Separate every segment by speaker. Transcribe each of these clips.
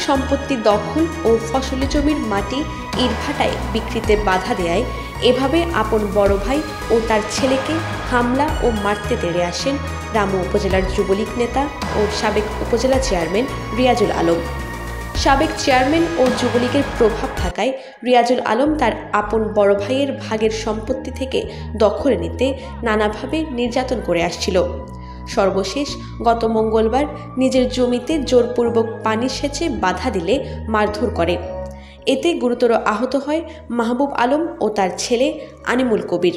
Speaker 1: সম্পত্তি দখল ও ফসলি জমির মাটি ইটভাটায় বিক্রিতে বাধা দেয় এভাবে আপন বড় ভাই ও তার ছেলেকে হামলা ও মারতে তেড়ে আসেন রামু উপজেলার যুবলীগ নেতা ও সাবেক উপজেলা চেয়ারম্যান রিয়াজুল আলম। সাবেক চেয়ারম্যান ও যুবলীগের প্রভাব থাকায় রিয়াজুল আলম তার আপন বড় ভাইয়ের ভাগের সম্পত্তি থেকে দখলে নিতে নানাভাবে নির্যাতন করে আসছিল। সর্বশেষ গত মঙ্গলবার নিজের জমিতে জোরপূর্বক পানি সেচে বাধা দিলে মারধর করে। এতে গুরুতর আহত হয় মাহবুব আলম ও তার ছেলে আনিমুল কবির।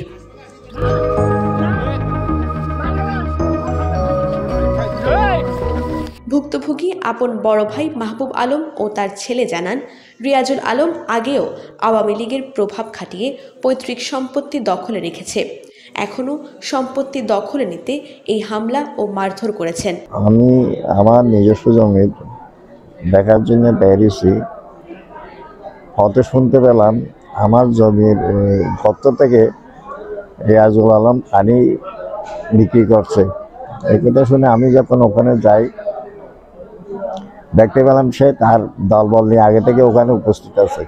Speaker 1: ভুক্তভোগী আপন বড় ভাই মাহবুব আলম ও তার ছেলে জানান, রিয়াজুল আলম আগেও আওয়ামী লীগের প্রভাব খাটিয়ে পৈতৃক সম্পত্তি দখলে রেখেছে। এখনও সম্পত্তি দখলে নিতে এই হামলা ও মারধর করেছেন।
Speaker 2: আমি আমার নিজস্ব জমি দেখার জন্য বেরিয়েছি, হতে শুনতে পেলাম আমার জমির গর্ত থেকে রিয়াজুল আলম পানি বিক্রি করছে। এই কথা শুনে আমি যখন ওখানে যাই দেখতে পেলাম সে তার দলবল নিয়ে আগে থেকে ওখানে উপস্থিত আছে।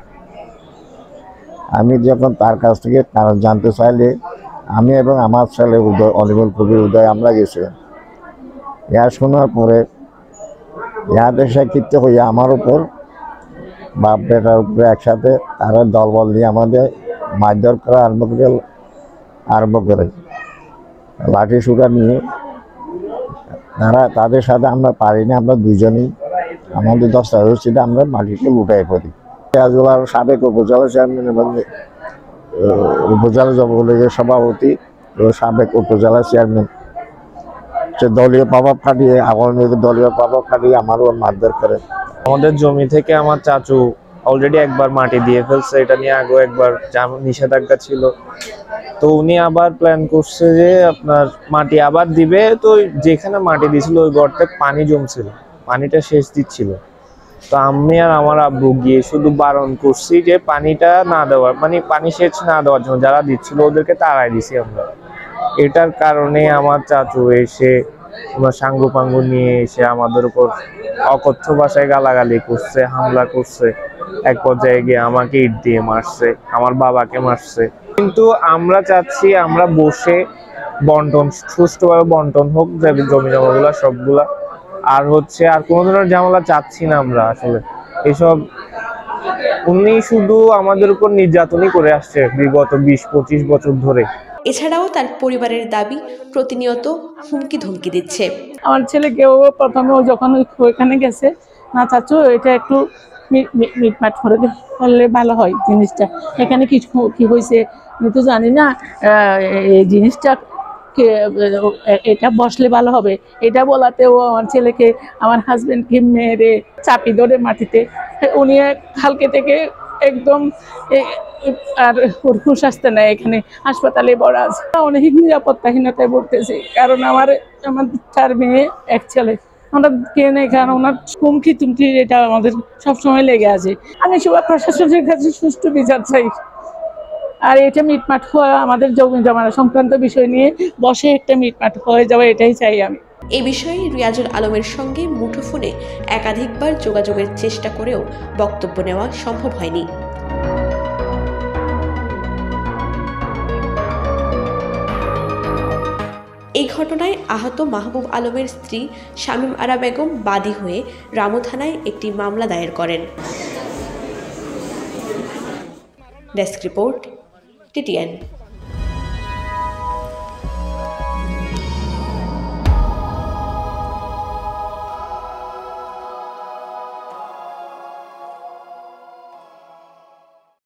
Speaker 2: আমি যখন তার কাছ থেকে জানতে চাইলে আমি এবং আমার ছেলে অনিমুল কবির উদয় আমরা গেছিলাম। ইহা শোনার পরে ইহা দেশে ক্ষিপ্ত হইয়া আমার উপর বাপ বেটার উপরে একসাথে তারা দলবল নিয়ে আমাদের মারধর করা আরম্ভ করে লাঠি সুটা নিয়ে তাদের সাথে আমরা পারিনি। আমরা দুজনেই আমাদের 10টা রশিদে আমরা মাটিতে লুটাই পড়ি। রিয়াজুল আলম সাবেক উপজেলা চেয়ারম্যান এবং উপজেলা যুবলীগের সভাপতি ও সাবেক উপজেলা চেয়ারম্যান, সে দলীয় প্রভাব খাটিয়ে আওয়ামী লীগের দলীয় প্রভাব খাটিয়ে আমারও মারধর করে।
Speaker 3: আমাদের জমি থেকে আমার চাচু অলরেডি একবার মাটি দিয়ে ফেলছে, এটা নিয়ে আগেও একবার নিষেধাজ্ঞা ছিল। তো উনি আবার প্ল্যান করছে যে আপনার মাটি আবার দিবে। তো যেখানে মাটি দিয়েছিল ওই গর্তে পানি জমছিল, পানিটা সেচ দিচ্ছিল। তো আমি আর আমার আব্বু গিয়ে শুধু বারণ করছি যে পানিটা না দেওয়ার, মানে পানি সেচ না দেওয়ার জন্য যারা দিচ্ছিল ওদেরকে তাড়াই দিছি আমরা। এটার কারণে আমার চাচু এসে সাঙ্গু পাঙ্গু নিয়ে এসে আমাদের উপর অকথ্য ভাষায় গালাগালি করছে, হামলা করছে। এক পর্যায়ে গিয়ে আমাকে ইট দিয়ে মারছে, আমার বাবাকে মারছে। কিন্তু আমরা চাচ্ছি আমরা বসে বন্টন, সুষ্ঠুভাবে বন্টন হোক জমি জমাগুলা সবগুলা। আর আর কোনো ধরনের ঝামেলা চাচ্ছি না আমরা। আসলে এসব উনি শুধু আমাদের উপর নির্যাতনই করে আসছে বিগত 20-25 বছর ধরে।
Speaker 1: এছাড়াও তার পরিবারের দাবি প্রতিনিয়ত হুমকি ধমকি দিচ্ছে।
Speaker 4: আমার ছেলেকেও প্রথমে যখন ওইখানে গেছে, না চাচু এটা একটু মিটমাট করে করলে ভালো হয় জিনিসটা, এখানে কিছু কি হয়েছে আমি তো জানি না, এই জিনিসটা এটা বসলে ভালো হবে। এটা বলাতেও আমার ছেলেকে, আমার হাজবেন্ডকে মেরে চাপি ধরে মাটিতে, উনি কালকে থেকে একদম আর হুশ আসতে নাই, এখানে হাসপাতালে বড় আছে। অনেক নিরাপত্তাহীনতায় পড়তেছি, কারণ আমার 4 মেয়ে 1 ছেলে। আমরা কে নেই, কারণ ওনার হুমকি তুমকি এটা আমাদের সবসময় লেগে আছে। আমি সবাই প্রশাসনের কাছে সুষ্ঠু বিচার চাই। আর এটা মিটমাট হওয়া, আমাদের জমি জমা সংক্রান্ত বিষয় নিয়ে বসে একটা মিটমাট হয়ে যাওয়া, এটাই চাই আমি।
Speaker 1: এ বিষয়ে রিয়াজুল আলমের সঙ্গে মুঠোফোনে একাধিকবার যোগাযোগের চেষ্টা করেও বক্তব্য নেওয়া সম্ভব হয়নি। এই ঘটনায় আহত মাহবুব আলমের স্ত্রী শামীম আরা বেগম বাদী হয়ে রামু থানায় একটি মামলা দায়ের করেন। Desk report, TTN।